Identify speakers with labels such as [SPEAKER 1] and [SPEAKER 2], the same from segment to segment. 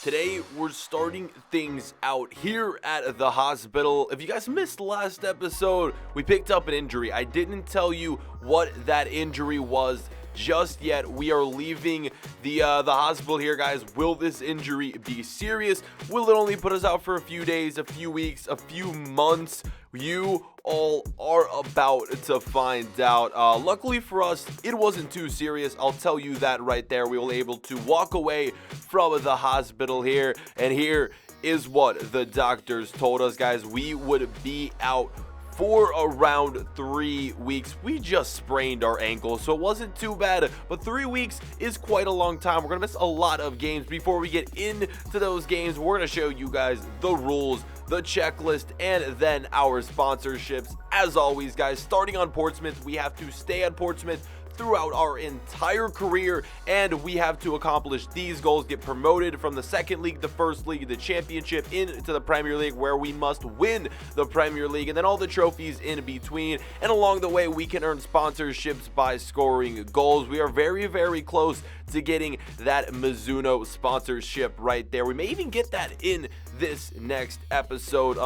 [SPEAKER 1] Today, we're starting things out here at the hospital. If you guys missed last episode, we picked up an injury. I didn't tell you what that injury was just yet. We are leaving the hospital here, guys. Will this injury be serious? Will it only put us out for a few days, a few weeks, a few months? You all are about to find out. Luckily for us, it wasn't too serious. I'll tell you that right there. We were able to walk away from the hospital here, and here is what the doctors told us, guys. We would be out for around 3 weeks. We just sprained our ankle, so it wasn't too bad, but 3 weeks is quite a long time. We're gonna miss a lot of games. Before we get into those games, we're gonna show you guys the rules, the checklist, and then our sponsorships. As always, guys, starting on Portsmouth, we have to stay at Portsmouth throughout our entire career, and we have to accomplish these goals: get promoted from the second league, the first league, the championship, into the Premier League, where we must win the Premier League, and then all the trophies in between. And along the way, we can earn sponsorships by scoring goals. We are very, very close to getting that Mizuno sponsorship right there. We may even get that in this next episode.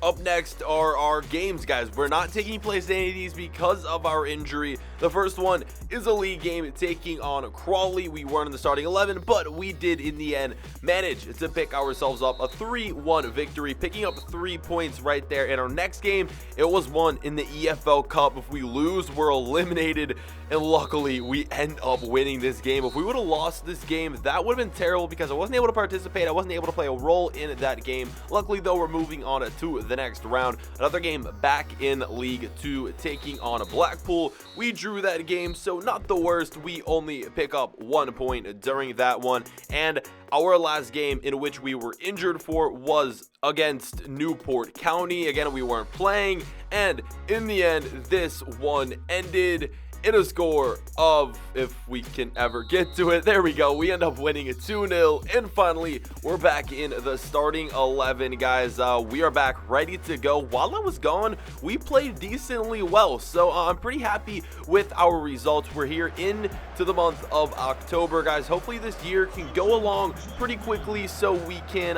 [SPEAKER 1] Up next are our games, guys. We're not taking place in any of these because of our injury. The first one is a league game taking on Crawley. We weren't in the starting 11, but we did in the end manage to pick ourselves up a 3-1 victory, picking up 3 points right there. In our next game, it was one in the EFL Cup. If we lose, we're eliminated, and luckily we end up winning this game. If we would have lost this game, that would have been terrible because I wasn't able to participate. I wasn't able to play a role in that game. Luckily, though, we're moving on to the next round. Another game back in League 2, taking on Blackpool. We drew that game, so not the worst. We only pick up 1 point during that one. And our last game in which we were injured for was against Newport County. Again, we weren't playing, and in the end, this one ended in a score of, if we can ever get to it, there we go. We end up winning it 2-0, and finally, we're back in the starting 11, guys. We are back ready to go. While I was gone, we played decently well, so I'm pretty happy with our results. We're here into the month of October, guys. Hopefully this year can go along pretty quickly so we can,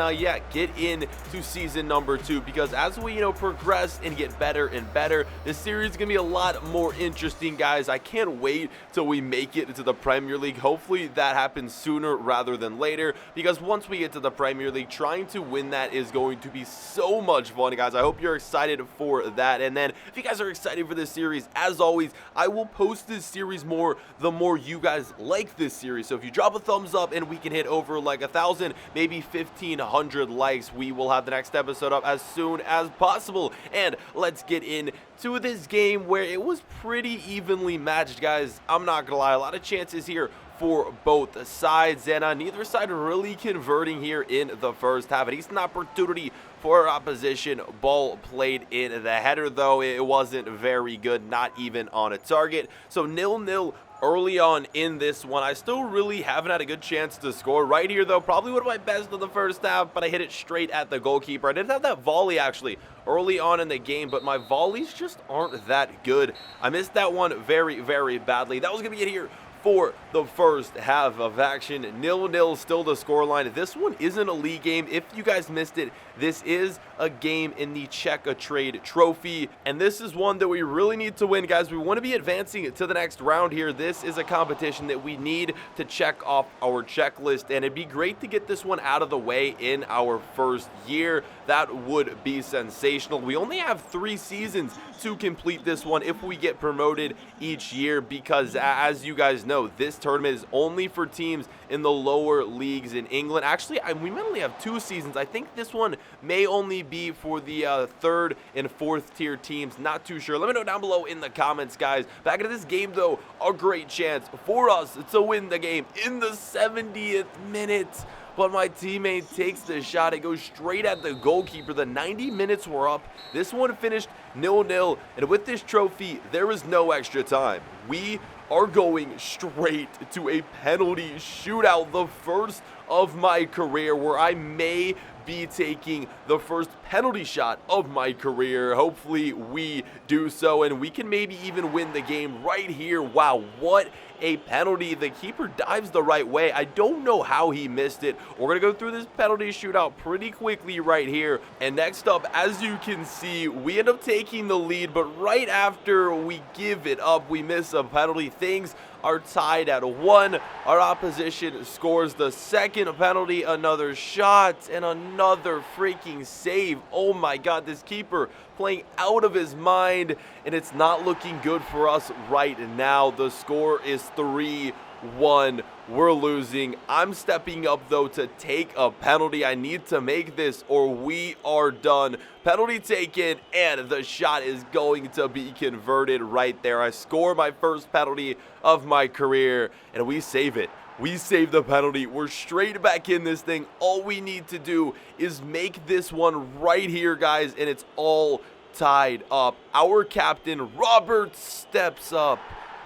[SPEAKER 1] get into season number 2, because as we, progress and get better and better, this series is going to be a lot more interesting, guys. I can't wait till we make it into the Premier League. Hopefully that happens sooner rather than later, because once we get to the Premier League, trying to win that is going to be so much fun, guys. I hope you're excited for that. And then if you guys are excited for this series, as always, I will post this series more the more you guys like this series. So if you drop a thumbs up and we can hit over like 1,000, maybe 1,500 likes, we will have the next episode up as soon as possible. And let's get into this game where it was pretty evenly matched, guys. I'm not gonna lie, a lot of chances here for both sides, and neither side really converting here in the first half. A decent opportunity for our opposition. Ball played in the header, though it wasn't very good, not even on a target. So 0-0 early on in this one. I still really haven't had a good chance to score right here, though. Probably one of my best in the first half, but I hit it straight at the goalkeeper. I did have that volley actually early on in the game, but my volleys just aren't that good. I missed that one very, very badly. That was gonna be it here for the first half of action. 0-0 still the scoreline. This one isn't a league game. If you guys missed it, this is a game in the Check a Trade trophy, and this is one that we really need to win, guys. We want to be advancing to the next round here. This is a competition that we need to check off our checklist, and it'd be great to get this one out of the way in our first year. That would be sensational. We only have 3 seasons to complete this one if we get promoted each year, because as you guys know, this tournament is only for teams in the lower leagues in England. Actually, we might only have 2 seasons. I think this one may only be for the 3rd and 4th tier teams. Not too sure. Let me know down below in the comments, guys. Back into this game, though, a great chance for us to win the game in the 70th minute. But my teammate takes the shot. It goes straight at the goalkeeper. The 90 minutes were up. This one finished 0-0. And with this trophy, there is no extra time. We are going straight to a penalty shootout. The first of my career, where I may be taking the first penalty shot of my career. Hopefully we do so, and we can maybe even win the game right here. Wow, what a penalty. The keeper dives the right way. I don't know how he missed it. We're going to go through this penalty shootout pretty quickly right here. And next up, as you can see, we end up taking the lead, but right after we give it up, we miss a penalty. Things are tied at 1. Our opposition scores the second penalty, another shot, and another freaking save. Oh my god, this keeper playing out of his mind, and it's not looking good for us right now. The score is 3-1. We're losing. I'm stepping up though to take a penalty. I need to make this or we are done. Penalty taken, and the shot is going to be converted right there. I score my first penalty of my career, and we save it. We save the penalty. We're straight back in this thing. All we need to do is make this one right here, guys, and it's all tied up. Our captain, Robert, steps up,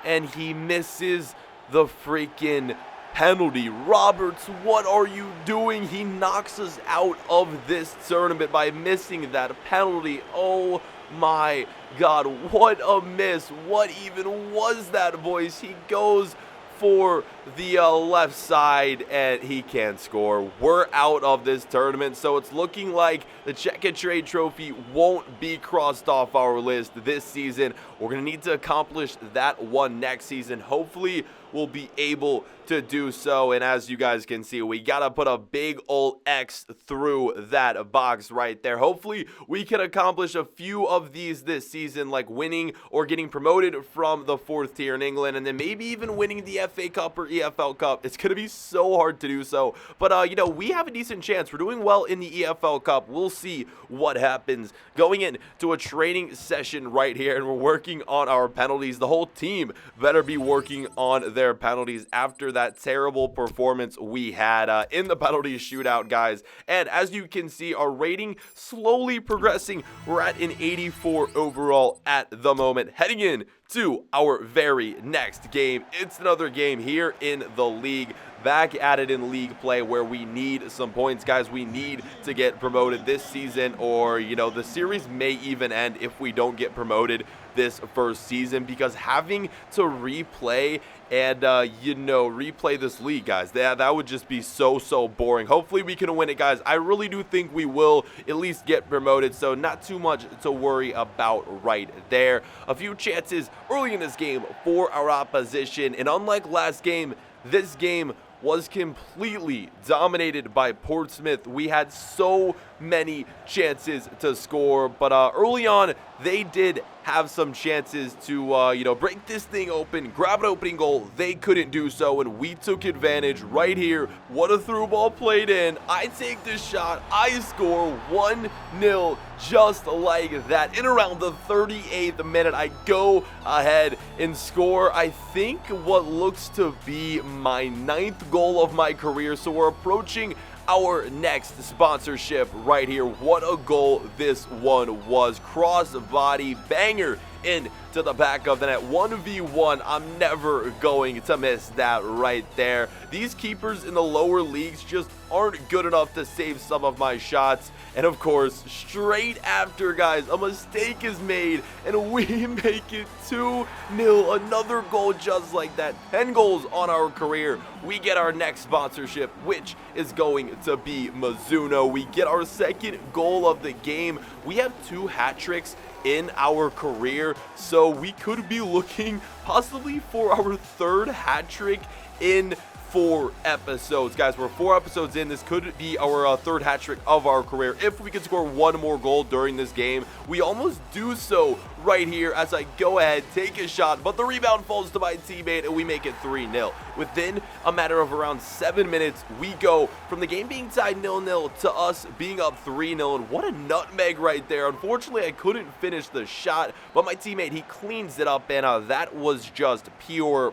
[SPEAKER 1] and he misses the freaking penalty. Roberts, what are you doing? He knocks us out of this tournament by missing that penalty. Oh my god, what a miss. What even was that, boys? He goes for the left side, and he can't score. We're out of this tournament, so it's looking like the Check and Trade trophy won't be crossed off our list this season. We're going to need to accomplish that one next season. Hopefully, we'll be able to do so, and as you guys can see, we got to put a big old X through that box right there. Hopefully, we can accomplish a few of these this season, like winning or getting promoted from the 4th tier in England, and then maybe even winning the FA Cup or EFL Cup. It's going to be so hard to do so, but you know, we have a decent chance. We're doing well in the EFL Cup. We'll see what happens. Going into a training session right here, and we're working on our penalties. The whole team better be working on their penalties after that terrible performance we had in the penalty shootout, guys. And as you can see, our rating slowly progressing. We're at an 84 overall at the moment, heading in to our very next game. It's another game here in the league. Back at it in league play where we need some points, guys. We need to get promoted this season, or, you know, the series may even end if we don't get promoted this first season, because having to replay and, you know, replay this league, guys, that would just be so boring. Hopefully we can win it, guys. I really do think we will at least get promoted, so not too much to worry about right there. A few chances early in this game for our opposition, and unlike last game, this game was completely dominated by Portsmouth. We had so many chances to score, but early on, they did have some chances to, you know, break this thing open, grab an opening goal. They couldn't do so, and we took advantage right here. What a through ball played in. I take this shot. I score 1-0 just like that. In around the 38th minute, I go ahead and score, I think, what looks to be my 9th goal of my career. So we're approaching our next sponsorship right here. What a goal this one was. Cross body banger into the back of the net. 1v1. I'm never going to miss that right there. These keepers in the lower leagues just aren't good enough to save some of my shots. And of course, straight after, guys, a mistake is made, and we make it 2-0. Another goal just like that. 10 goals on our career. We get our next sponsorship, which is going to be Mizuno. We get our second goal of the game. We have 2 hat tricks in our career, so we could be looking possibly for our 3rd hat trick in 4 episodes. Guys, we're 4 episodes in. This could be our 3rd hat trick of our career if we can score 1 more goal during this game. We almost do so right here as I go ahead, take a shot, but the rebound falls to my teammate, and we make it 3-0. Within a matter of around 7 minutes, we go from the game being tied 0-0 to us being up 3-0, and what a nutmeg right there. Unfortunately, I couldn't finish the shot, but my teammate, he cleans it up, and that was just pure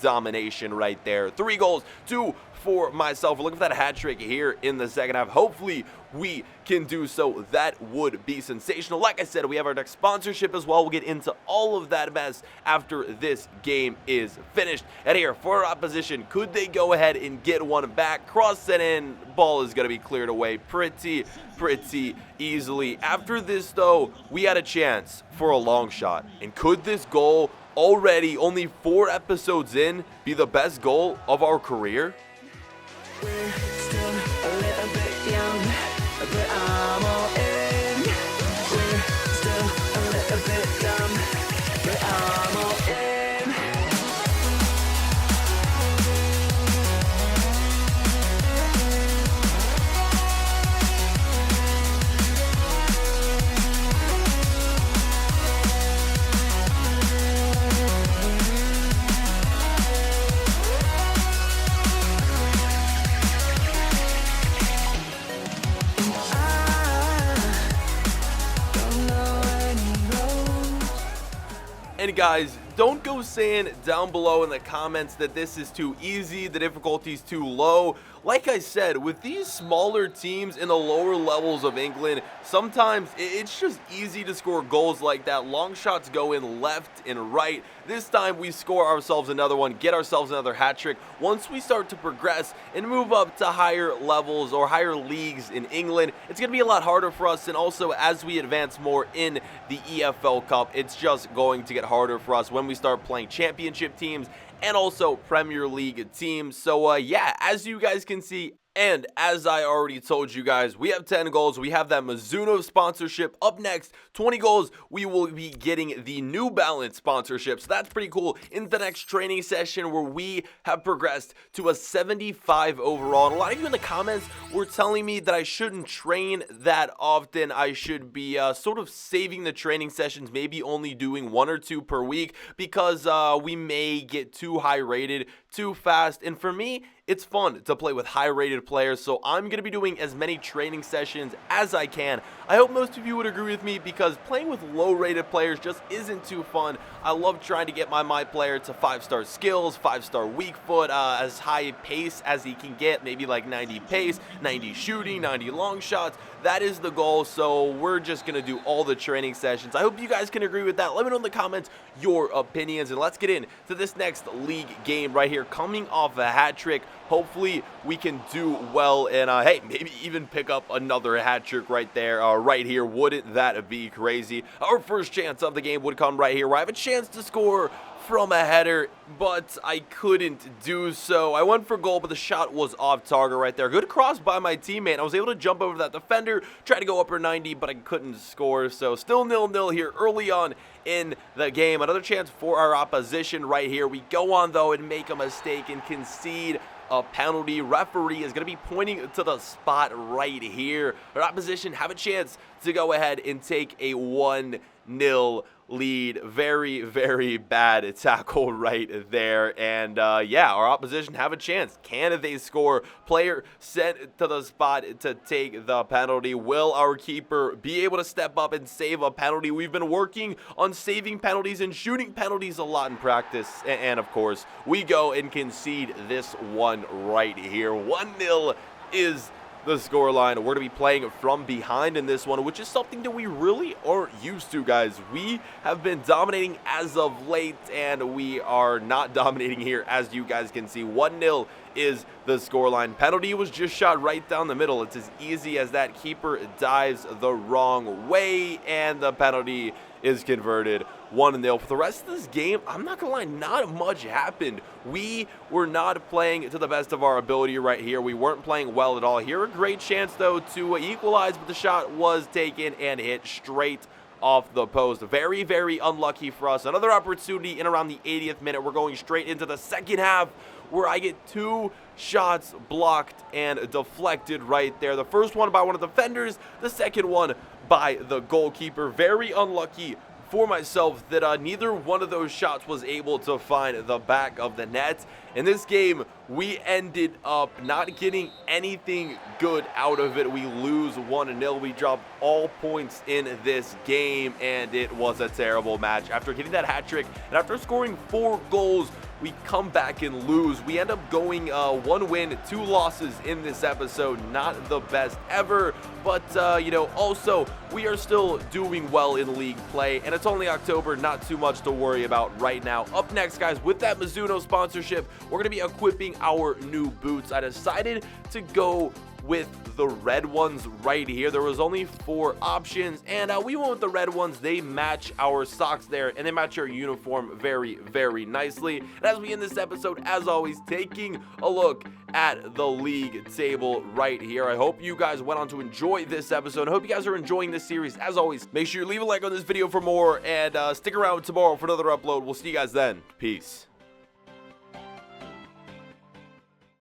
[SPEAKER 1] domination right there. 3 goals, 2 for myself. We're looking for that hat trick here in the second half. Hopefully we can do so. That would be sensational. Like I said, we have our next sponsorship as well. We'll get into all of that mess after this game is finished. And here for our opposition, could they go ahead and get one back? Cross it in. Ball is going to be cleared away pretty easily. After this though, we had a chance for a long shot, and could this goal already, only 4 episodes in, be the best goal of our career?
[SPEAKER 2] We're still a little bit young, but I'm all in. We're still a little bit dumb, but I'm all in.
[SPEAKER 1] And guys, don't go saying down below in the comments that this is too easy, the difficulty's too low. Like I said, with these smaller teams in the lower levels of England, sometimes it's just easy to score goals like that. Long shots go in left and right. This time we score ourselves another one, get ourselves another hat trick. Once we start to progress and move up to higher levels or higher leagues in England, it's going to be a lot harder for us. And also as we advance more in the EFL Cup, it's just going to get harder for us when we start playing championship teams and also Premier League teams. So yeah, as you guys can see, and as I already told you guys, we have 10 goals. We have that Mizuno sponsorship. Up next, 20 goals, we will be getting the New Balance sponsorship. So that's pretty cool. In the next training session where we have progressed to a 75 overall. And a lot of you in the comments were telling me that I shouldn't train that often. I should be sort of saving the training sessions, maybe only doing 1 or 2 per week because we may get too high rated too fast. And for me, it's fun to play with high-rated players, so I'm going to be doing as many training sessions as I can. I hope most of you would agree with me because playing with low-rated players just isn't too fun. I love trying to get my player to 5-star skills, 5-star weak foot, as high pace as he can get, maybe like 90 pace, 90 shooting, 90 long shots. That is the goal, so we're just going to do all the training sessions. I hope you guys can agree with that. Let me know in the comments your opinions, and let's get into this next league game right here, coming off a hat trick. Hopefully we can do well and hey, maybe even pick up another hat trick right there, right here. Wouldn't that be crazy? Our first chance of the game would come right here where I have a chance to score from a header, but I couldn't do so. I went for goal, but the shot was off target right there. Good cross by my teammate. I was able to jump over that defender, try to go upper 90, but I couldn't score. So still 0-0 here early on in the game. Another chance for our opposition right here. We go on though and make a mistake and concede a penalty. Referee is going to be pointing to the spot right here. Our opposition have a chance to go ahead and take a 1-0 lead. Very, very bad tackle right there. And yeah, our opposition have a chance. Can they score? Player sent to the spot to take the penalty. Will our keeper be able to step up and save a penalty? We've been working on saving penalties and shooting penalties a lot in practice. And of course, we go and concede this one right here. 1-0 is the scoreline. We're going to be playing from behind in this one, which is something that we really aren't used to, guys. We have been dominating as of late, and we are not dominating here, as you guys can see. 1-0 is the scoreline. Penalty was just shot right down the middle. It's as easy as that. Keeper dives the wrong way, and the penalty is converted. 1-0. For the rest of this game, I'm not gonna lie, not much happened. We were not playing to the best of our ability right here. We weren't playing well at all. Here, a great chance though to equalize, but the shot was taken and hit straight off the post. Very, very unlucky for us. Another opportunity in around the 80th minute. We're going straight into the second half where I get 2 shots blocked and deflected right there. The first one by one of the defenders, the second one by the goalkeeper. Very unlucky for myself that neither one of those shots was able to find the back of the net. In this game, we ended up not getting anything good out of it. We lose 1-0. We dropped all points in this game, and it was a terrible match. After getting that hat trick and after scoring 4 goals, we come back and lose. We end up going 1 win, 2 losses in this episode. Not the best ever, but you know, also we are still doing well in league play, and it's only October, not too much to worry about right now. Up next, guys, with that Mizuno sponsorship, we're going to be equipping our new boots. I decided to go with the red ones right here. There was only 4 options, and we went with the red ones. They match our socks there, and they match our uniform very, very nicely. And as we end this episode, as always, taking a look at the league table right here. I hope you guys went on to enjoy this episode. I hope you guys are enjoying this series. As always, make sure you leave a like on this video for more, and stick around tomorrow for another upload. We'll see you guys then. Peace.